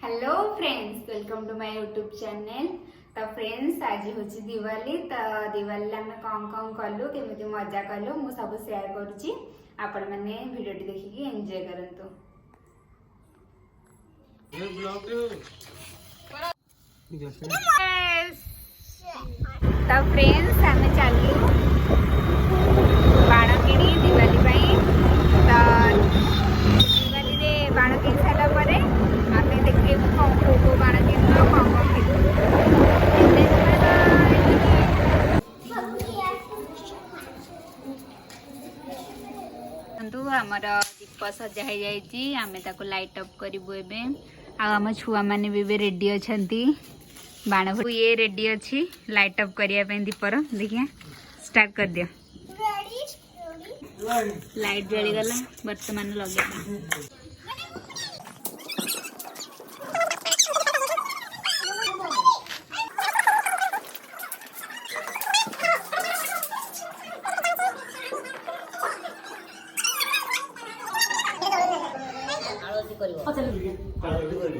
Hello friends, welcome to my YouTube channel. तो friends, आज हूँ दिवाली। तो दिवाली आम कौन कौन कलु केमी मजा कलु मु सब शेयर करुच्ची। आपण मैंने वीडियो देखिकी एंजॉय करंतु। तो फ्रेंड्स, आम चलू बाण किणी दिवाली पाई। तो दिवाली रे बाण किणी सारा परे आमे देखिबु कौन को बाण किणलो कौन कौन किणलो। आमर दीप सजा हो जाइए, आम लाइट अप करूँ एबे। आम छुआ मैंने भी रेडी अच्छा बाण ये रेडी अच्छी लाइट अप करने दीपर। देखिए स्टार्ट कर दियो। लाइट जलीगला बर्तमान लगे।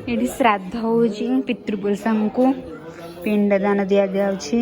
ये श्राद्ध हो पितृपुरुषा को पिंडदान दि जाऊँगी।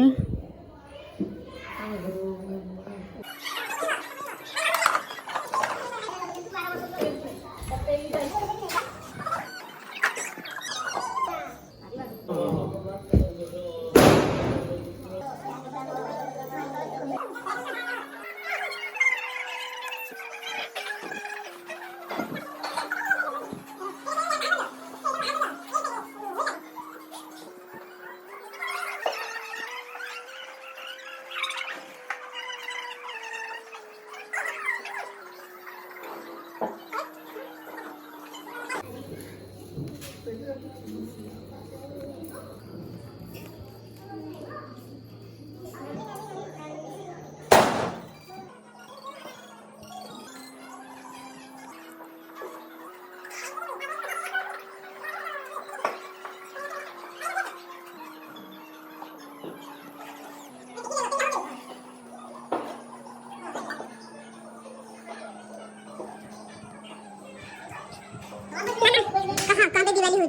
दिवाली हो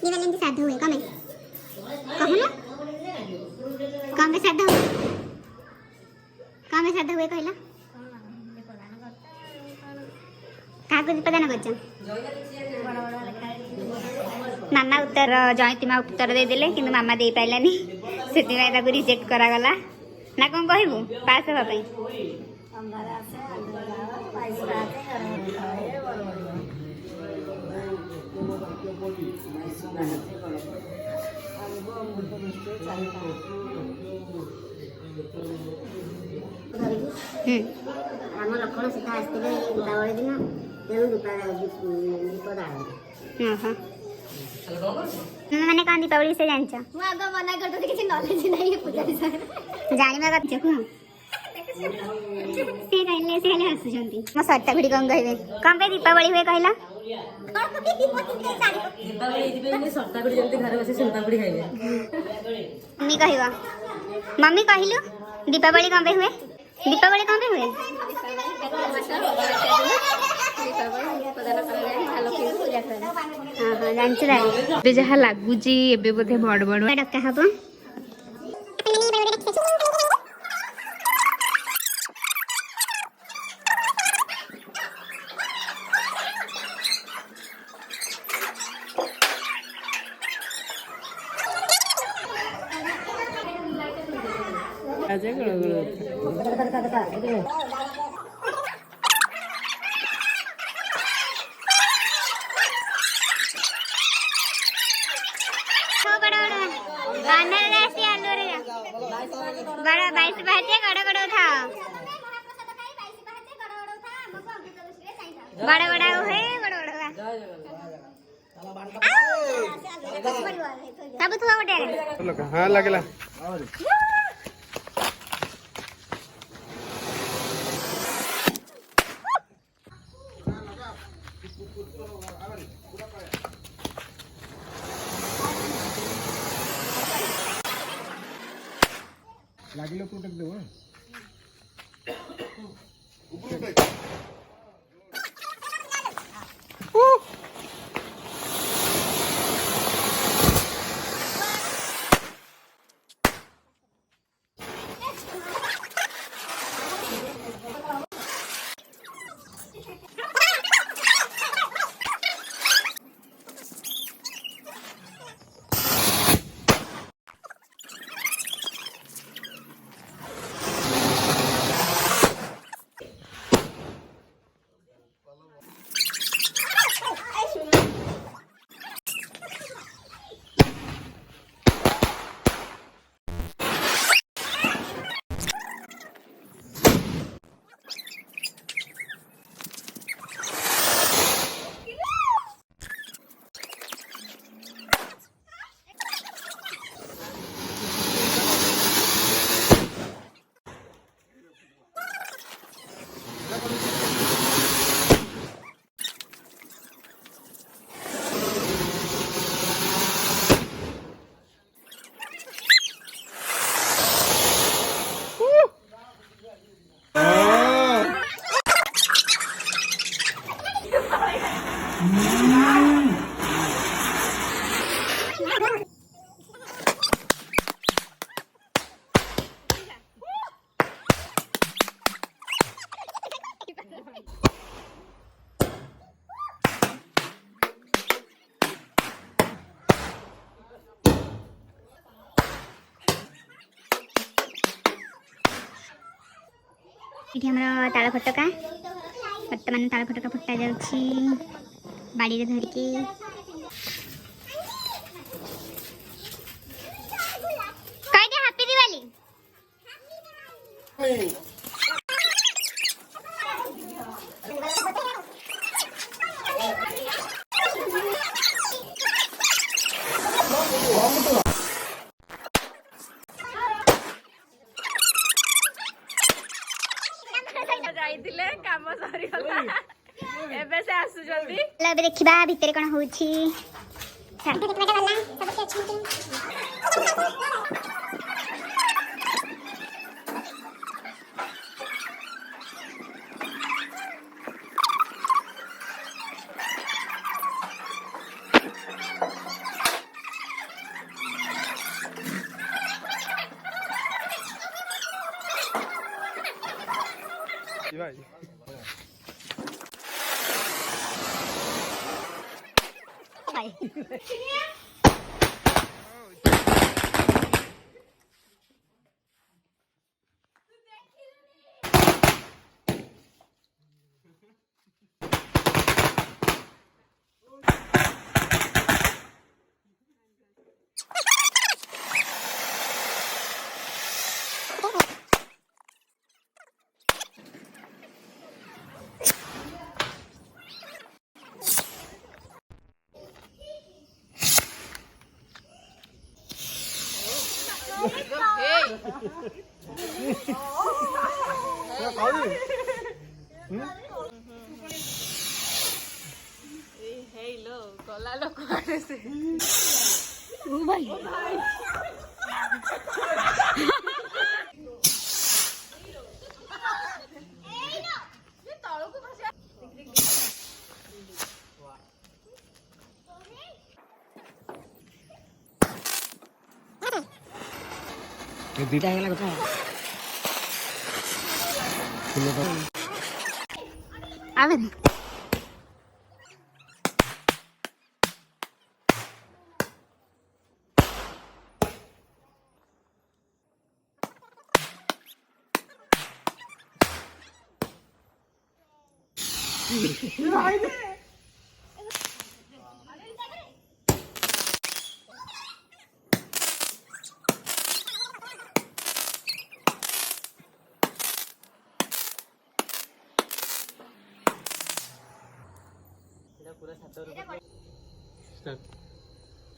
दिवाली में श्राद्ध हुए कम कहू ना कम में श्राद्ध हुए कम में श्राद्ध हुए कहला क्या प्रदान कर मामा उत्तर जयंती माँ उत्तर दे देले किंतु मामा दे पाइलानी से रिजेक्ट करागला ना कौन कहबू पास हाँपाई। आम लक्षण सीता आसते दीपावली दिन तेणु दीप मैंने कौन दीपावली से जान मना करते किसी नॉलेज नहीं पूजा जाना से कहले से हेले हसुचंती मो सट्टा भिडी कौन कहबे कौन पे दीपावली हुए कहला दीपावली सट्टा भिडी जंती घर बसे सुनता भिडी खाइबे मम्मी कहबा मम्मी कहलु दीपावली कौन पे हुए दीपावली कौन पे हुए हाँ हाँ जानछि जहाँ लगुच बोधे बड़ बड़ डका हम बड़ा 22 बहते गड़ गड़ उठा बड़ा बड़ा है गड़ गड़ सब थुआ गोटे हां लागला লাগিলে প্রোটেক্ট দেব। ये हमर ताल फटका वर्तमान ताल फटका फुटा जाउछि बाड़ी रे धरके कह दे हैप्पी दिवाली। जाइतिले काम सरी गला एबे से आसु जल्दी लब देखिबा भितरे कोन होछि भाई हेलो गला लोक आरे से ओ भाई ये दीटा है लगा आवे दे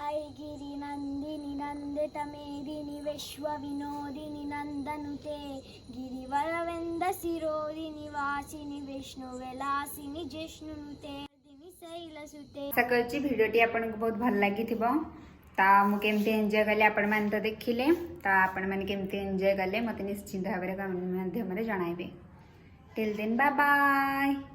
ऐगिरि नन्दिनि नन्दित मेदिनि विश्व विनोदिनि नन्दनुते गिरिवरवृन्द शिरोदिनि वासिनि विष्णु विलासिनि जिष्णुनुते शैलसुते। सकाळची भिडियोटी आपनको बहुत भल लगी थिबो ता मु केमती एंजॉय कले आपण माने तो देखिले ता आपण माने केमती एंजॉय कले मते निश्चिंत भाबरे कमेंट माध्यम रे जणाइबे। Till then bye bye.